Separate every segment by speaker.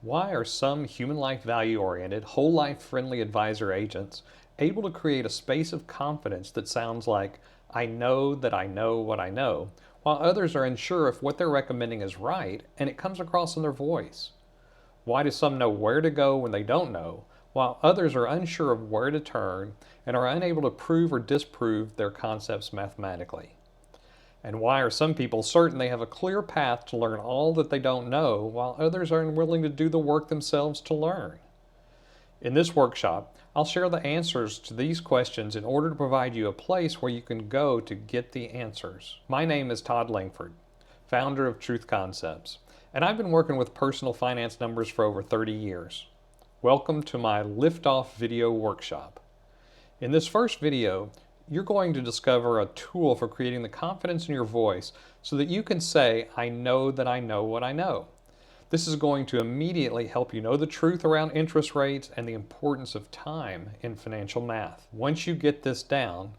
Speaker 1: Why are some human life value oriented, whole life friendly advisor agents able to create a space of confidence that sounds like, I know that I know what I know, while others are unsure if what they're recommending is right and it comes across in their voice? Why do some know where to go when they don't know, while others are unsure of where to turn and are unable to prove or disprove their concepts mathematically? And why are some people certain they have a clear path to learn all that they don't know, while others are unwilling to do the work themselves to learn? In this workshop, I'll share the answers to these questions in order to provide you a place where you can go to get the answers. My name is Todd Langford, founder of Truth Concepts, and I've been working with personal finance numbers for over 30 years. Welcome to my Liftoff video workshop. In this first video, you're going to discover a tool for creating the confidence in your voice so that you can say, I know that I know what I know. This is going to immediately help you know the truth around interest rates and the importance of time in financial math. Once you get this down,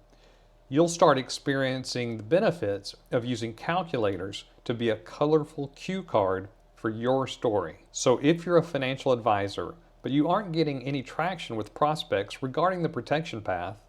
Speaker 1: you'll start experiencing the benefits of using calculators to be a colorful cue card for your story. So if you're a financial advisor, but you aren't getting any traction with prospects regarding the protection path,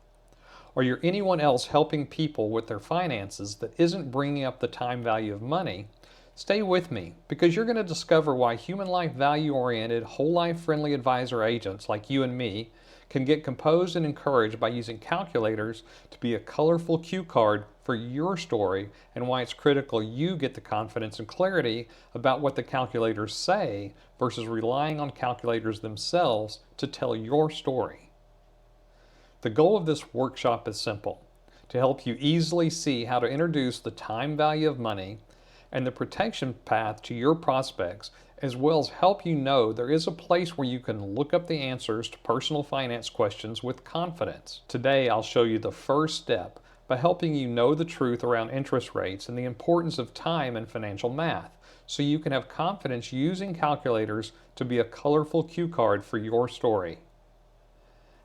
Speaker 1: or you're anyone else helping people with their finances that isn't bringing up the time value of money, stay with me because you're going to discover why human life value-oriented, whole life friendly advisor agents like you and me can get composed and encouraged by using calculators to be a colorful cue card for your story, and why it's critical you get the confidence and clarity about what the calculators say versus relying on calculators themselves to tell your story. The goal of this workshop is simple: to help you easily see how to introduce the time value of money and the protection path to your prospects, as well as help you know there is a place where you can look up the answers to personal finance questions with confidence. Today, I'll show you the first step by helping you know the truth around interest rates and the importance of time in financial math, so you can have confidence using calculators to be a colorful cue card for your story.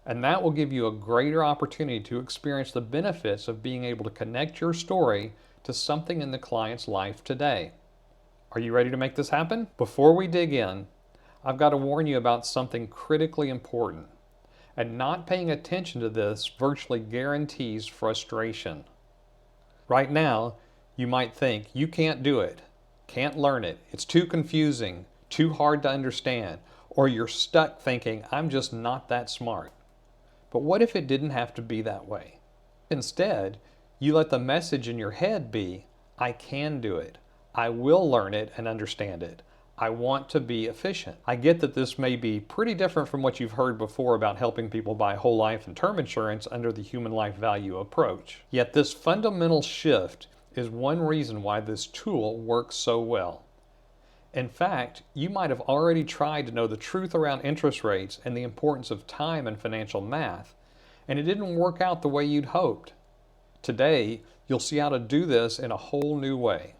Speaker 1: And that will give you a greater opportunity to experience the benefits of being able to connect your story to something in the client's life today. Are you ready to make this happen? Before we dig in, I've got to warn you about something critically important. And not paying attention to this virtually guarantees frustration. Right now, you might think you can't do it, can't learn it, it's too confusing, too hard to understand, or you're stuck thinking, I'm just not that smart. But what if it didn't have to be that way? Instead, you let the message in your head be, I can do it. I will learn it and understand it. I want to be efficient. I get that this may be pretty different from what you've heard before about helping people buy whole life and term insurance under the human life value approach. Yet this fundamental shift is one reason why this tool works so well. In fact, you might have already tried to know the truth around interest rates and the importance of time in financial math, and it didn't work out the way you'd hoped. Today, you'll see how to do this in a whole new way.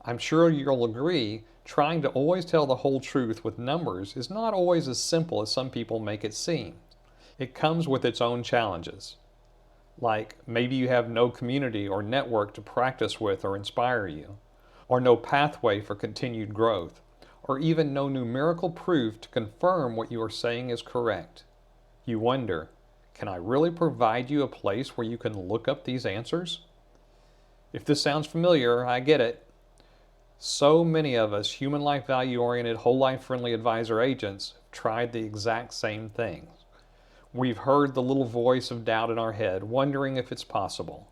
Speaker 1: I'm sure you'll agree, trying to always tell the whole truth with numbers is not always as simple as some people make it seem. It comes with its own challenges. Like maybe you have no community or network to practice with or inspire you, or no pathway for continued growth, or even no numerical proof to confirm what you are saying is correct. You wonder, can I really provide you a place where you can look up these answers? If this sounds familiar, I get it. So many of us human life value-oriented, whole life friendly advisor agents have tried the exact same things. We've heard the little voice of doubt in our head, wondering if it's possible.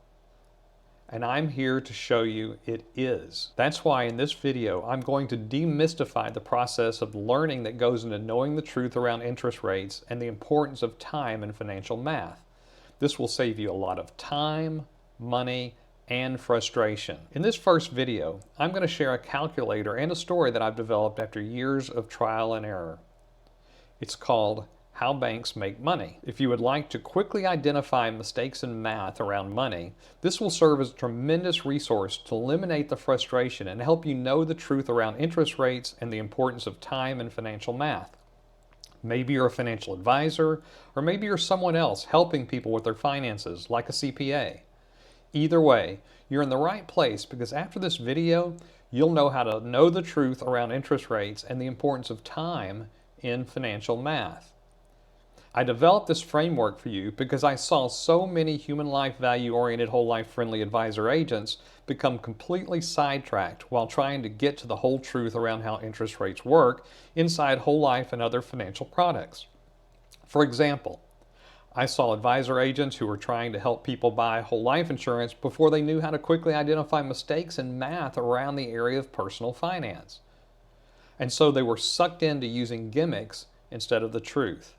Speaker 1: And I'm here to show you it is. That's why in this video, I'm going to demystify the process of learning that goes into knowing the truth around interest rates and the importance of time in financial math. This will save you a lot of time, money, and frustration. In this first video, I'm going to share a calculator and a story that I've developed after years of trial and error. It's called How Banks Make Money. If you would like to quickly identify mistakes in math around money, this will serve as a tremendous resource to eliminate the frustration and help you know the truth around interest rates and the importance of time in financial math. Maybe you're a financial advisor, or maybe you're someone else helping people with their finances, like a CPA. Either way, you're in the right place because after this video, you'll know how to know the truth around interest rates and the importance of time in financial math. I developed this framework for you because I saw so many human life value oriented, whole life friendly advisor agents become completely sidetracked while trying to get to the whole truth around how interest rates work inside whole life and other financial products. For example, I saw advisor agents who were trying to help people buy whole life insurance before they knew how to quickly identify mistakes in math around the area of personal finance. And so they were sucked into using gimmicks instead of the truth.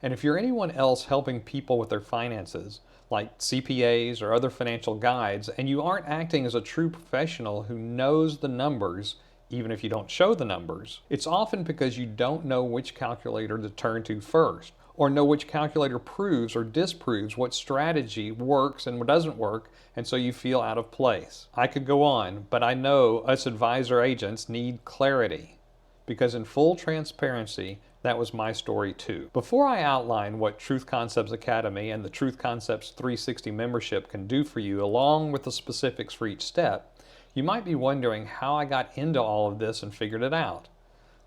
Speaker 1: And if you're anyone else helping people with their finances, like CPAs or other financial guides, and you aren't acting as a true professional who knows the numbers, even if you don't show the numbers, it's often because you don't know which calculator to turn to first, or know which calculator proves or disproves what strategy works and what doesn't work, and so you feel out of place. I could go on, but I know us advisor agents need clarity, because in full transparency, that was my story too. Before I outline what Truth Concepts Academy and the Truth Concepts 360 membership can do for you, along with the specifics for each step, you might be wondering how I got into all of this and figured it out.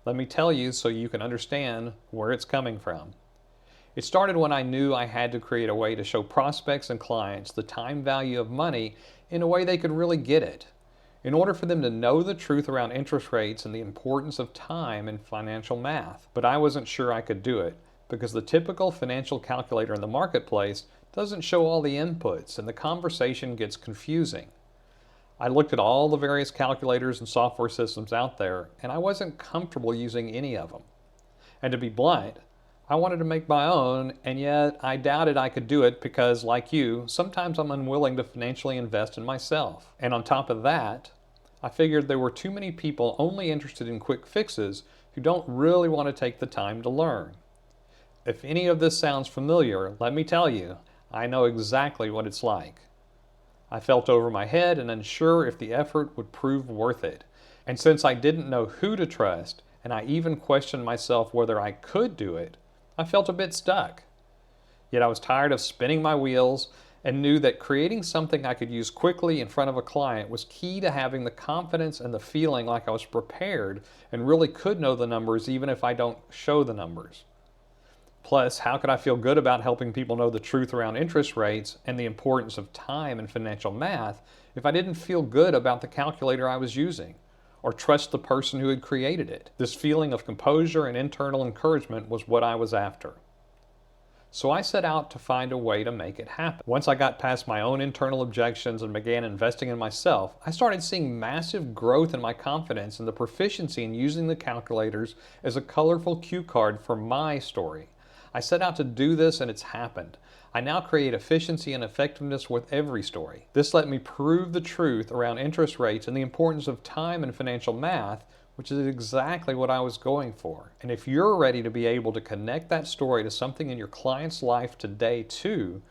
Speaker 1: Let me tell you so you can understand where it's coming from. It started when I knew I had to create a way to show prospects and clients the time value of money in a way they could really get it, in order for them to know the truth around interest rates and the importance of time in financial math. But I wasn't sure I could do it because the typical financial calculator in the marketplace doesn't show all the inputs and the conversation gets confusing. I looked at all the various calculators and software systems out there and I wasn't comfortable using any of them. And to be blunt, I wanted to make my own, and yet I doubted I could do it because, like you, sometimes I'm unwilling to financially invest in myself. And on top of that, I figured there were too many people only interested in quick fixes who don't really want to take the time to learn. If any of this sounds familiar, let me tell you, I know exactly what it's like. I felt over my head and unsure if the effort would prove worth it. And since I didn't know who to trust, and I even questioned myself whether I could do it, I felt a bit stuck. Yet I was tired of spinning my wheels and knew that creating something I could use quickly in front of a client was key to having the confidence and the feeling like I was prepared and really could know the numbers even if I don't show the numbers. Plus, how could I feel good about helping people know the truth around interest rates and the importance of time in financial math if I didn't feel good about the calculator I was using, or trust the person who had created it? This feeling of composure and internal encouragement was what I was after. So I set out to find a way to make it happen. Once I got past my own internal objections and began investing in myself, I started seeing massive growth in my confidence and the proficiency in using the calculators as a colorful cue card for my story. I set out to do this and it's happened. I now create efficiency and effectiveness with every story. This let me prove the truth around interest rates and the importance of time in financial math, which is exactly what I was going for. And if you're ready to be able to connect that story to something in your client's life today too,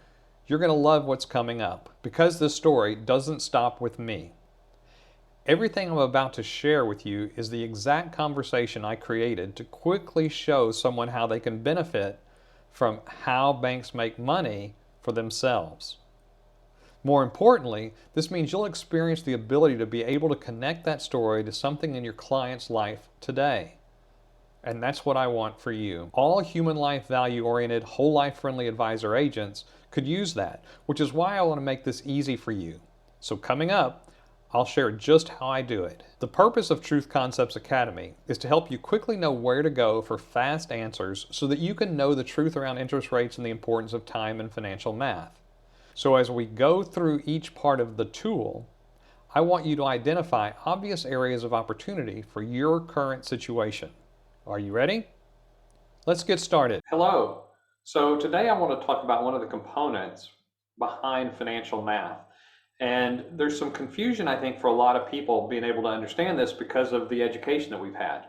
Speaker 1: you're going to love what's coming up, because this story doesn't stop with me. Everything I'm about to share with you is the exact conversation I created to quickly show someone how they can benefit from how banks make money for themselves. More importantly, this means you'll experience the ability to be able to connect that story to something in your client's life today. And that's what I want for you. All human life value oriented, whole life friendly advisor agents could use that, which is why I want to make this easy for you. So coming up, I'll share just how I do it. The purpose of Truth Concepts Academy is to help you quickly know where to go for fast answers so that you can know the truth around interest rates and the importance of time in financial math. So as we go through each part of the tool, I want you to identify obvious areas of opportunity for your current situation. Are you ready? Let's get started. Hello. So today I want to talk about one of the components behind financial math. And there's some confusion, I think, for a lot of people being able to understand this because of the education that we've had.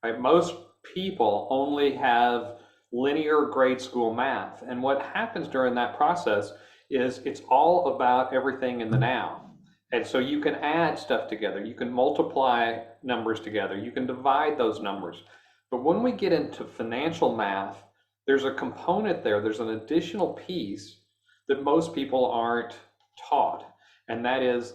Speaker 1: Right? Most people only have linear grade school math. And what happens during that process is it's all about everything in the now. And so you can add stuff together. You can multiply numbers together. You can divide those numbers. But when we get into financial math, there's a component there. There's an additional piece that most people aren't taught. and that is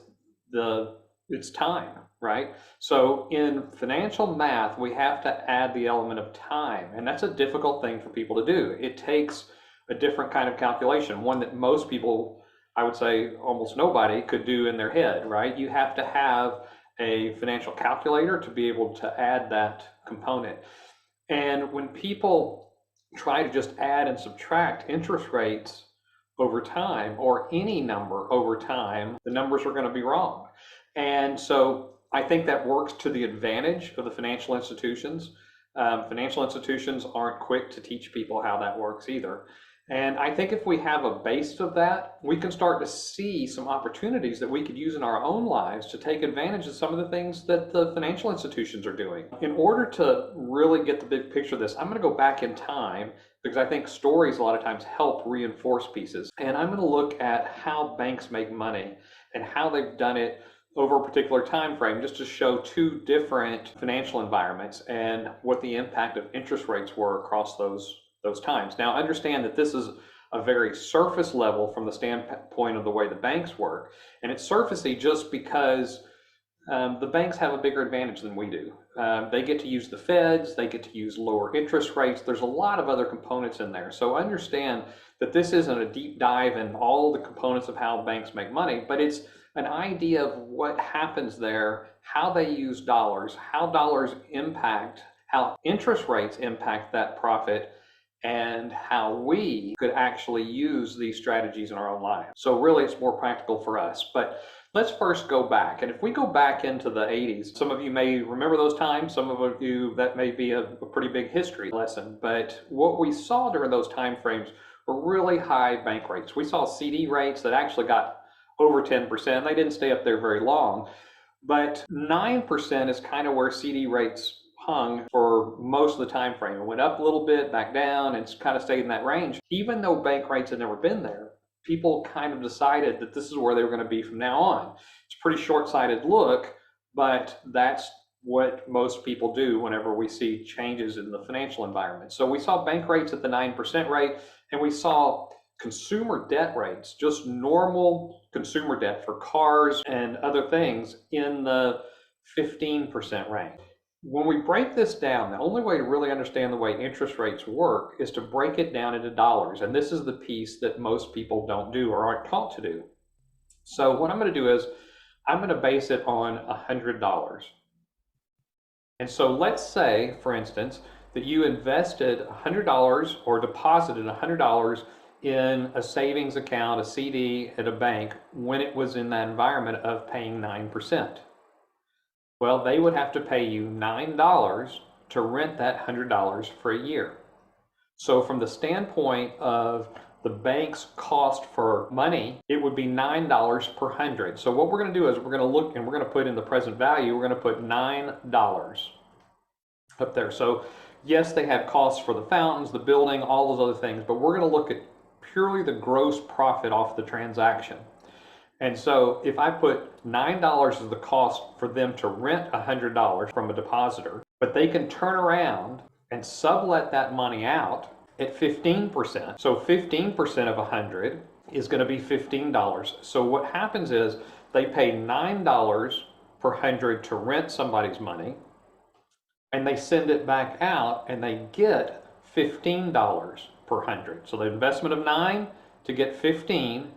Speaker 1: it's time, right? So in financial math, we have to add the element of time, and that's a difficult thing for people to do. It takes a different kind of calculation, one that most people, I would say almost nobody, could do in their head, right? You have to have a financial calculator to be able to add that component. And when people try to just add and subtract interest rates over time, or any number over time, the numbers are going to be wrong. And so I think that works to the advantage of the financial institutions. Financial institutions aren't quick to teach people how that works either. And I think if we have a base of that, we can start to see some opportunities that we could use in our own lives to take advantage of some of the things that the financial institutions are doing. In order to really get the big picture of this, I'm going to go back in time, because I think stories a lot of times help reinforce pieces. And I'm going to look at how banks make money and how they've done it over a particular time frame, just to show two different financial environments and what the impact of interest rates were across those times. Now, understand that this is a very surface level from the standpoint of the way the banks work, and it's surfacey just because the banks have a bigger advantage than we do. They get to use the feds, they get to use lower interest rates. There's a lot of other components in there. So understand that this isn't a deep dive in all the components of how banks make money, but it's an idea of what happens there, how they use dollars, how dollars impact, how interest rates impact that profit, and how we could actually use these strategies in our own lives. So really it's more practical for us. But let's first go back. And if we go back into the 80s, some of you may remember those times, some of you, that may be a pretty big history lesson. But what we saw during those time frames were really high bank rates. We saw CD rates that actually got over 10%. They didn't stay up there very long, but 9% is kind of where CD rates hung for most of the time frame. It went up a little bit, back down, and it's kind of stayed in that range. Even though bank rates had never been there, people kind of decided that this is where they were going to be from now on. It's a pretty short-sighted look, but that's what most people do whenever we see changes in the financial environment. So we saw bank rates at the 9% rate, and we saw consumer debt rates, just normal consumer debt for cars and other things, in the 15% range. When we break this down, the only way to really understand the way interest rates work is to break it down into dollars. And this is the piece that most people don't do or aren't taught to do. So what I'm going to do is I'm going to base it on $100. And so let's say, for instance, that you invested $100 or deposited $100 in a savings account, a CD at a bank, when it was in that environment of paying 9%. Well, they would have to pay you $9 to rent that $100 for a year. So from the standpoint of the bank's cost for money, it would be $9 per 100. So what we're going to do is we're going to look and we're going to put in the present value. We're going to put $9 up there. So yes, they have costs for the fountains, the building, all those other things, but we're going to look at purely the gross profit off the transaction. And so if I put $9 as the cost for them to rent $100 from a depositor, but they can turn around and sublet that money out at 15%. So 15% of 100 is going to be $15. So what happens is they pay $9 per 100 to rent somebody's money, and they send it back out and they get $15 per 100. So the investment of 9 to get 15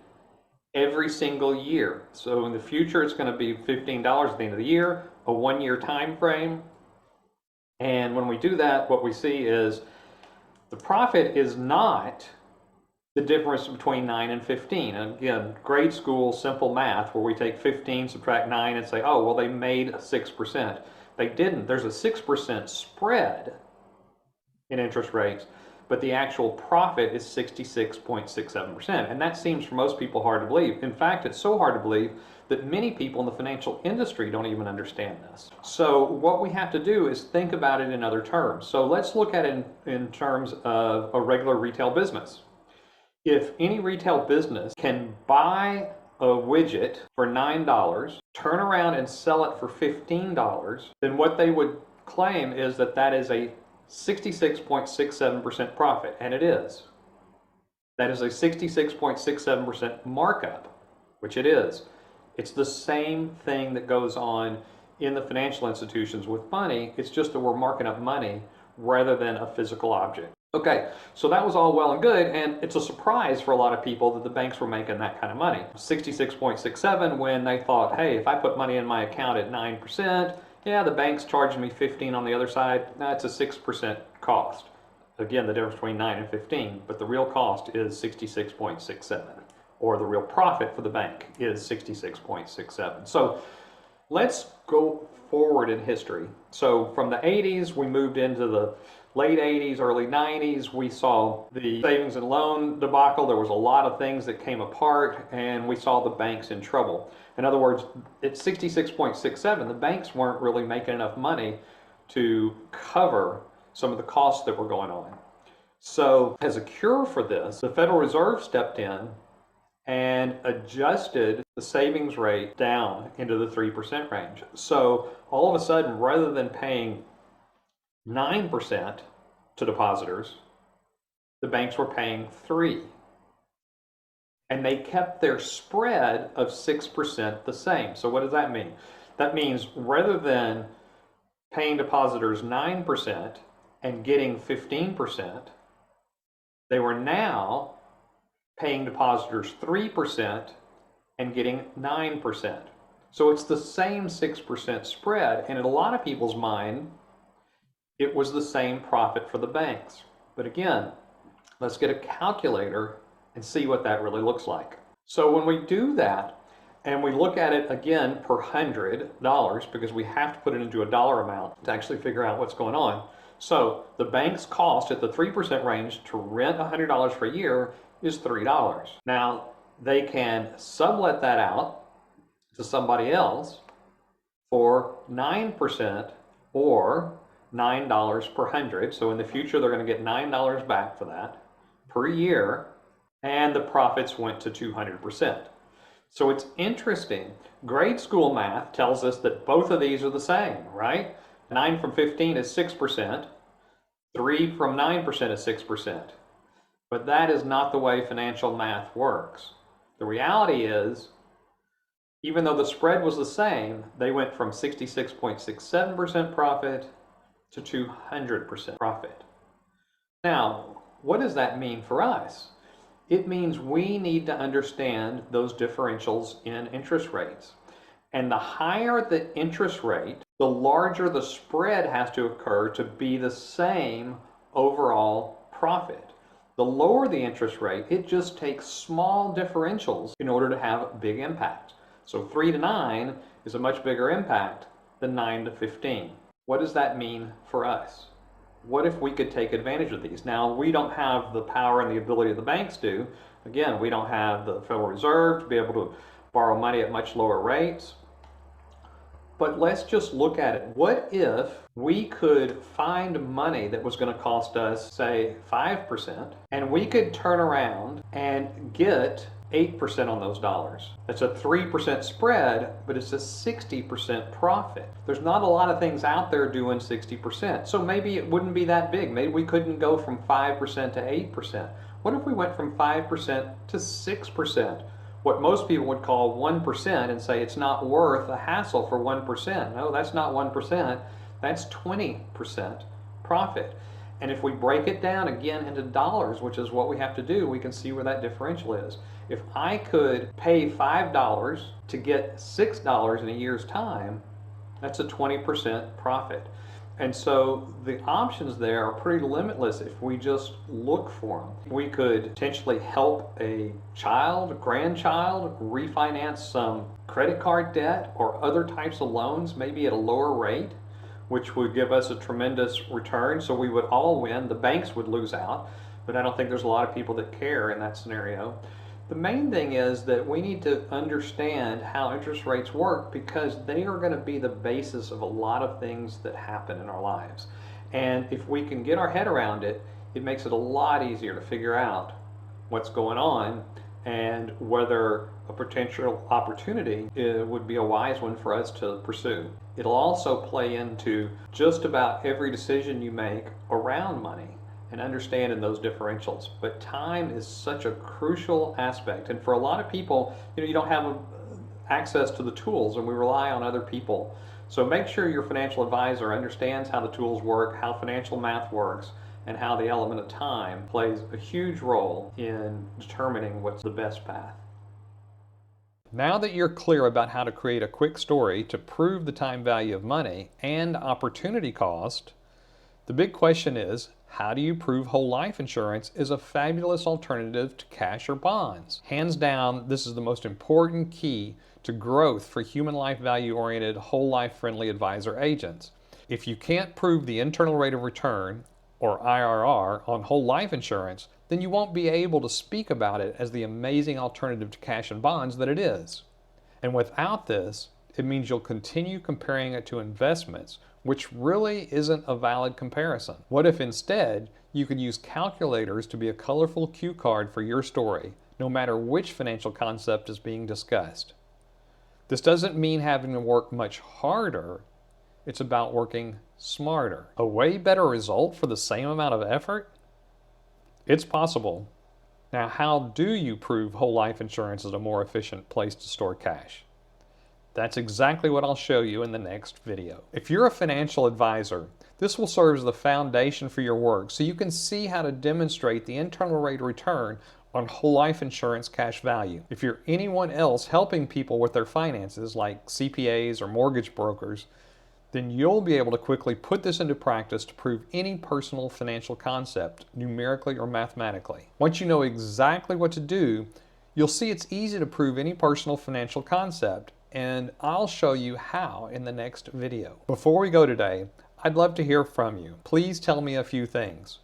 Speaker 1: every single year. So in the future, it's going to be $15 at the end of the year, a 1-year time frame. And when we do that, what we see is the profit is not the difference between 9 and 15. And again, grade school simple math where we take 15, subtract 9, and say, oh, well, they made 6%. They didn't. There's a 6% spread in interest rates, but the actual profit is 66.67%. And that seems for most people hard to believe. In fact, it's so hard to believe that many people in the financial industry don't even understand this. So what we have to do is think about it in other terms. So let's look at it in terms of a regular retail business. If any retail business can buy a widget for $9, turn around and sell it for $15, then what they would claim is that that is a 66.67% profit, and it is. That is a 66.67% markup, which it is. It's the same thing that goes on in the financial institutions with money. It's just that we're marking up money rather than a physical object. Okay, so that was all well and good, and it's a surprise for a lot of people that the banks were making that kind of money. 66.67 when they thought, hey, if I put money in my account at 9%, yeah, the bank's charging me 15 on the other side. That's a 6% cost. Again, the difference between 9 and 15, but the real cost is 66.67, or the real profit for the bank is 66.67. So let's go forward in history. So from the 80s, we moved into the late 80s, early 90s. We saw the savings and loan debacle. There was a lot of things that came apart, and we saw the banks in trouble. In other words, at 66.67, the banks weren't really making enough money to cover some of the costs that were going on. So as a cure for this, the Federal Reserve stepped in and adjusted the savings rate down into the 3% range. So all of a sudden, rather than paying 9% to depositors, the banks were paying 3%. And they kept their spread of 6% the same. So what does that mean? That means rather than paying depositors 9% and getting 15%, they were now paying depositors 3% and getting 9%. So it's the same 6% spread, and in a lot of people's mind, it was the same profit for the banks. But again, let's get a calculator and see what that really looks like. So when we do that, and we look at it again per $100, because we have to put it into a dollar amount to actually figure out what's going on. So the bank's cost at the 3% range to rent $100 for a year is $3. Now, they can sublet that out to somebody else for 9% or $9 per 100. So in the future, they're going to get $9 back for that per year, and the profits went to 200%. So it's interesting. Grade school math tells us that both of these are the same, right? 9 from 15 is 6%. 3 from 9% is 6%. But that is not the way financial math works. The reality is, even though the spread was the same, they went from 66.67% profit to 200% profit. Now, what does that mean for us? It means we need to understand those differentials in interest rates. And the higher the interest rate, the larger the spread has to occur to be the same overall profit. The lower the interest rate, it just takes small differentials in order to have a big impact. So 3 to 9 is a much bigger impact than 9 to 15. What does that mean for us? What if we could take advantage of these? Now, we don't have the power and the ability the banks do. Again, we don't have the Federal Reserve to be able to borrow money at much lower rates. But let's just look at it. What if we could find money that was going to cost us, say, 5%, and we could turn around and get 8% on those dollars? That's a 3% spread, but it's a 60% profit. There's not a lot of things out there doing 60%. So maybe it wouldn't be that big. Maybe we couldn't go from 5% to 8%. What if we went from 5% to 6%? What most people would call 1%, and say it's not worth a hassle for 1%. No, that's not 1%. That's 20% profit. And if we break it down again into dollars, which is what we have to do, we can see where that differential is. If I could pay $5 to get $6 in a year's time, that's a 20% profit. And so the options there are pretty limitless if we just look for them. We could potentially help a child, grandchild, refinance some credit card debt or other types of loans, maybe at a lower rate, which would give us a tremendous return. So we would all win. The banks would lose out, but I don't think there's a lot of people that care in that scenario. The main thing is that we need to understand how interest rates work, because they are going to be the basis of a lot of things that happen in our lives. And if we can get our head around it, it makes it a lot easier to figure out what's going on and whether a potential opportunity would be a wise one for us to pursue. It'll also play into just about every decision you make around money and understanding those differentials. But time is such a crucial aspect. And for a lot of people, you don't have access to the tools and we rely on other people. So make sure your financial advisor understands how the tools work, how financial math works, and how the element of time plays a huge role in determining what's the best path. Now that you're clear about how to create a quick story to prove the time value of money and opportunity cost, the big question is, how do you prove whole life insurance is a fabulous alternative to cash or bonds? Hands down, this is the most important key to growth for human life value oriented, whole life friendly advisor agents. If you can't prove the internal rate of return, or IRR, on whole life insurance, then you won't be able to speak about it as the amazing alternative to cash and bonds that it is. And without this, it means you'll continue comparing it to investments, which really isn't a valid comparison. What if instead you could use calculators to be a colorful cue card for your story, no matter which financial concept is being discussed? This doesn't mean having to work much harder, it's about working smarter. A way better result for the same amount of effort? It's possible. Now, how do you prove whole life insurance is a more efficient place to store cash? That's exactly what I'll show you in the next video. If you're a financial advisor, this will serve as the foundation for your work so you can see how to demonstrate the internal rate of return on whole life insurance cash value. If you're anyone else helping people with their finances, like CPAs or mortgage brokers, then you'll be able to quickly put this into practice to prove any personal financial concept, numerically or mathematically. Once you know exactly what to do, you'll see it's easy to prove any personal financial concept, and I'll show you how in the next video. Before we go today, I'd love to hear from you. Please tell me a few things.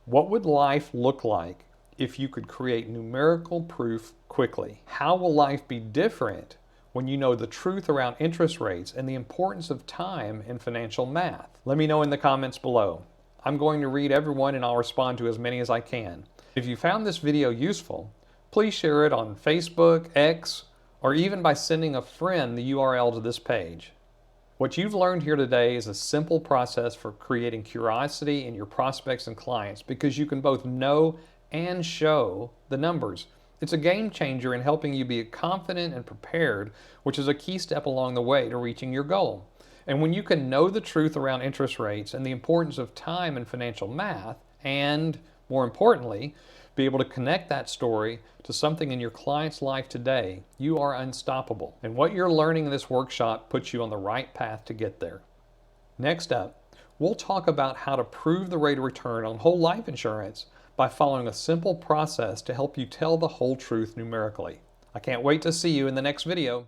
Speaker 1: What would life look like if you could create numerical proof quickly? How will life be different when you know the truth around interest rates and the importance of time in financial math? Let me know in the comments below. I'm going to read everyone and I'll respond to as many as I can. If you found this video useful, please share it on Facebook, X, or even by sending a friend the URL to this page. What you've learned here today is a simple process for creating curiosity in your prospects and clients because you can both know and show the numbers. It's a game changer in helping you be confident and prepared, which is a key step along the way to reaching your goal. And when you can know the truth around interest rates and the importance of time in financial math, and more importantly, be able to connect that story to something in your client's life today, you are unstoppable. And what you're learning in this workshop puts you on the right path to get there. Next up, we'll talk about how to prove the rate of return on whole life insurance by following a simple process to help you tell the whole truth numerically. I can't wait to see you in the next video.